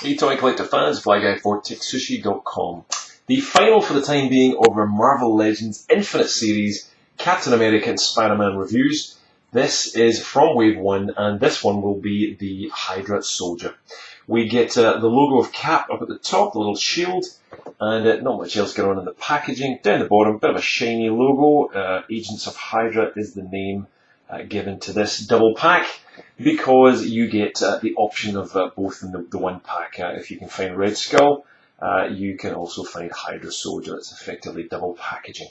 Hey Toy Collector fans, Fly Guy for TekSushi.com. The final for the time being of our Marvel Legends Infinite series, Captain America and Spider-Man reviews. This is from Wave 1, and this one will be the Hydra Soldier. We get the logo of Cap up at the top, the little shield, and not much else going on in the packaging. Down the bottom, bit of a shiny logo. Agents of Hydra is the name given to this double pack, because you get the option of both in the one pack. If you can find Red Skull, you can also find Hydra Soldier. It's effectively double packaging.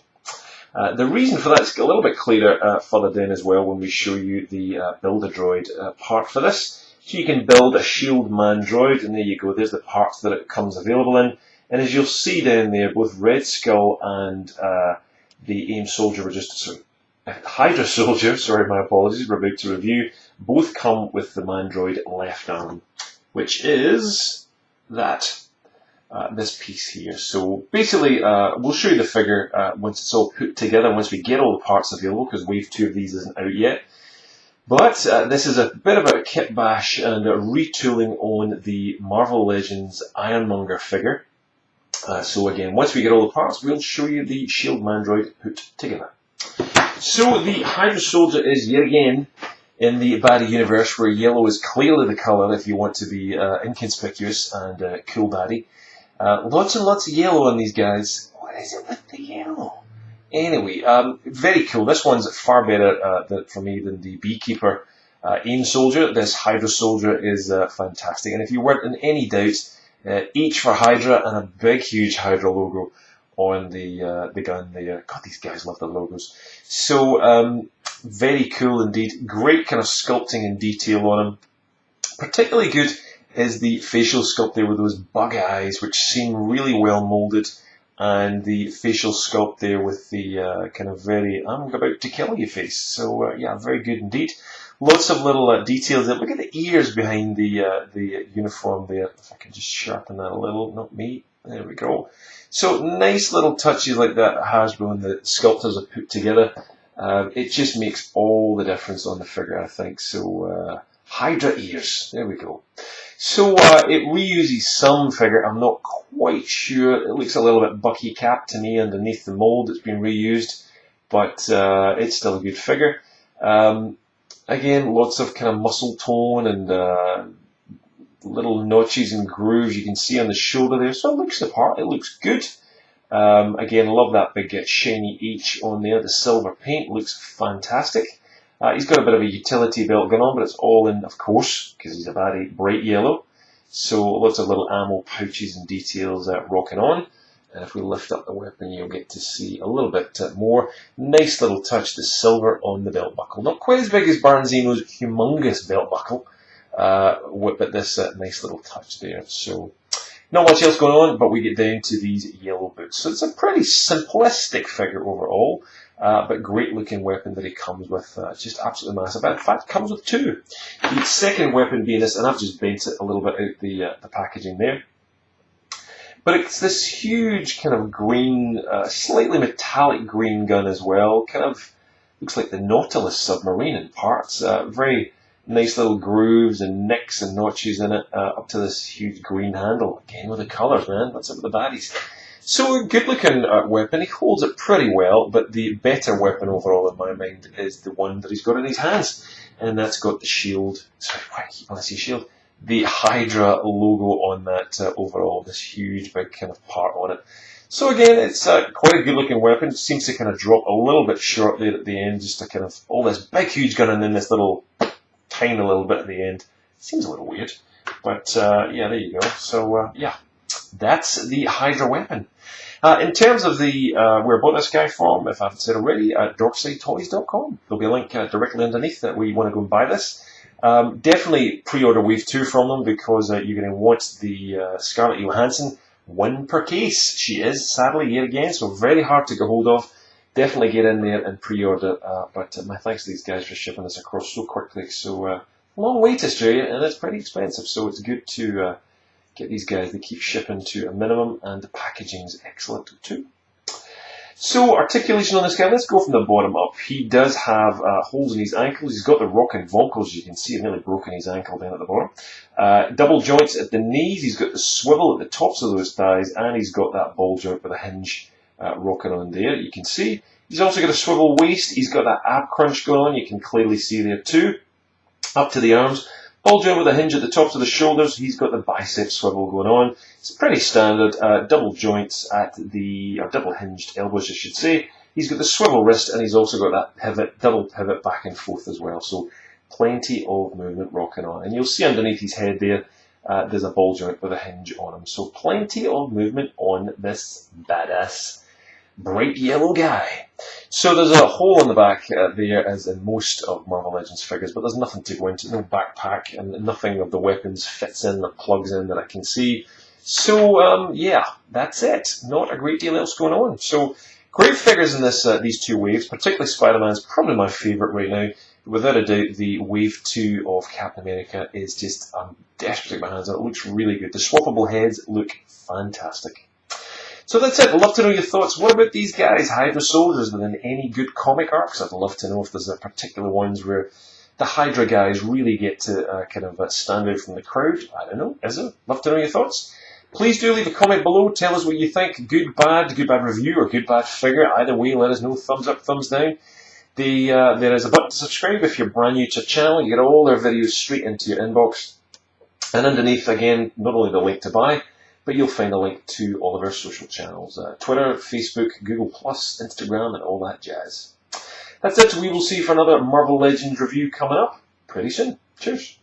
The reason for that is a little bit clearer further down as well when we show you the Build-A-Droid part for this. So you can build a Shield Man droid, and there you go, there's the parts that it comes available in. And as you'll see down there, both Red Skull and the AIM Soldier were just... Hydra Soldier, sorry, my apologies, we're about to review, both come with the Mandroid left arm, which is that, this piece here. So basically, we'll show you the figure once it's all put together, once we get all the parts available, because Wave 2 of these isn't out yet. But this is a bit of a kit bash and a retooling on the Marvel Legends Ironmonger figure. So again, once we get all the parts, we'll show you the Shield Mandroid put together. So the Hydra Soldier is yet again in the baddie universe, where yellow is clearly the colour if you want to be inconspicuous and cool baddie. Lots and lots of yellow on these guys. What is it with the yellow? Anyway, very cool. This one's far better for me than the Beekeeper AIM Soldier. This Hydra Soldier is fantastic. And if you weren't in any doubt, H for Hydra and a big huge Hydra logo on the gun there. God, these guys love the logos. So, very cool indeed. Great kind of sculpting and detail on them. Particularly good is the facial sculpt there with those bug eyes, which seem really well molded. And the facial sculpt there with the kind of very, I'm about to kill you face. So, yeah, very good indeed. Lots of little details there. Look at the ears behind the uniform there. If I can just sharpen that a little, not me. There we go. So nice little touches like that Hasbro and the sculptors have put together. It just makes all the difference on the figure, I think. So Hydra ears, there we go. So it reuses some figure. I'm not quite sure. It looks a little bit Bucky Cap to me underneath the mold. It's been reused, but it's still a good figure. Again, lots of kind of muscle tone and little notches and grooves you can see on the shoulder there, so it looks the part, it looks good. Again, love that big shiny H on there. The silver paint looks fantastic. He's got a bit of a utility belt going on, but it's all in, of course, because he's a very bright yellow. So lots of little ammo pouches and details rocking on. And if we lift up the weapon, you'll get to see a little bit more. Nice little touch, the silver on the belt buckle. Not quite as big as Baronzino's humongous belt buckle, but this nice little touch there. So not much else going on, but we get down to these yellow boots. So it's a pretty simplistic figure overall, but great looking weapon that he comes with. Just absolutely massive. In fact, it comes with two. The second weapon being this, and I've just bent it a little bit out the packaging there. But it's this huge kind of green, slightly metallic green gun as well. Kind of looks like the Nautilus submarine in parts. Very nice little grooves and nicks and notches in it, up to this huge green handle. Again with the colours, man. That's up with the baddies. So a good looking weapon. He holds it pretty well, but the better weapon overall in my mind is the one that he's got in his hands. And that's got the shield. Sorry, why do I keep on saying shield? The Hydra logo on that overall, this huge big kind of part on it. So again, it's quite a good looking weapon. It seems to kind of drop a little bit short there at the end, just to kind of, all this big huge gun and then this little tiny little bit at the end. Seems a little weird, but yeah, there you go. So yeah, that's the Hydra weapon. In terms of the where I bought this guy from, if I haven't said already, at dorksidetoys.com. There'll be a link directly underneath that where you want to go and buy this. Definitely pre-order Wave 2 from them, because you're going to want the Scarlett Johansson, one per case. She is, sadly, yet again, so very hard to get hold of. Definitely get in there and pre-order, but my thanks to these guys for shipping this across so quickly. So long way to Australia, and it's pretty expensive, so it's good to get these guys. They keep shipping to a minimum, and the packaging is excellent too. So, articulation on this guy, let's go from the bottom up. He does have holes in his ankles. He's got the rocking vonkles, you can see. I've nearly broken his ankle down at the bottom. Double joints at the knees. He's got the swivel at the tops of those thighs, and he's got that ball joint with a hinge rocking on there, you can see. He's also got a swivel waist. He's got that ab crunch going on, you can clearly see there too. Up to the arms. Ball joint with a hinge at the tops of the shoulders. He's got the bicep swivel going on. It's pretty standard. Double joints at the, or double hinged elbows, I should say. He's got the swivel wrist, and he's also got that pivot, double pivot back and forth as well. So plenty of movement rocking on. And you'll see underneath his head there, there's a ball joint with a hinge on him. So plenty of movement on this badass bright yellow guy. So there's a hole in the back there, as in most of Marvel Legends figures, but there's nothing to go into, no backpack, and nothing of the weapons fits in or plugs in that I can see. So, yeah, that's it. Not a great deal else going on. So, great figures in this these two waves, particularly Spider-Man is probably my favourite right now. Without a doubt, the Wave 2 of Captain America is just, I'm desperate to get my hands on it. It looks really good. The swappable heads look fantastic. So that's it. I'd love to know your thoughts. What about these guys, Hydra soldiers, within any good comic arcs? I'd love to know if there's particular ones where the Hydra guys really get to kind of stand out from the crowd. I don't know. Is it? Love to know your thoughts. Please do leave a comment below. Tell us what you think. Good bad review, or good bad figure. Either way, let us know. Thumbs up, thumbs down. There is a button to subscribe if you're brand new to the channel. You get all their videos straight into your inbox. And underneath, again, not only the link to buy, but you'll find a link to all of our social channels. Twitter, Facebook, Google+, Instagram, and all that jazz. That's it. We will see you for another Marvel Legends review coming up pretty soon. Cheers.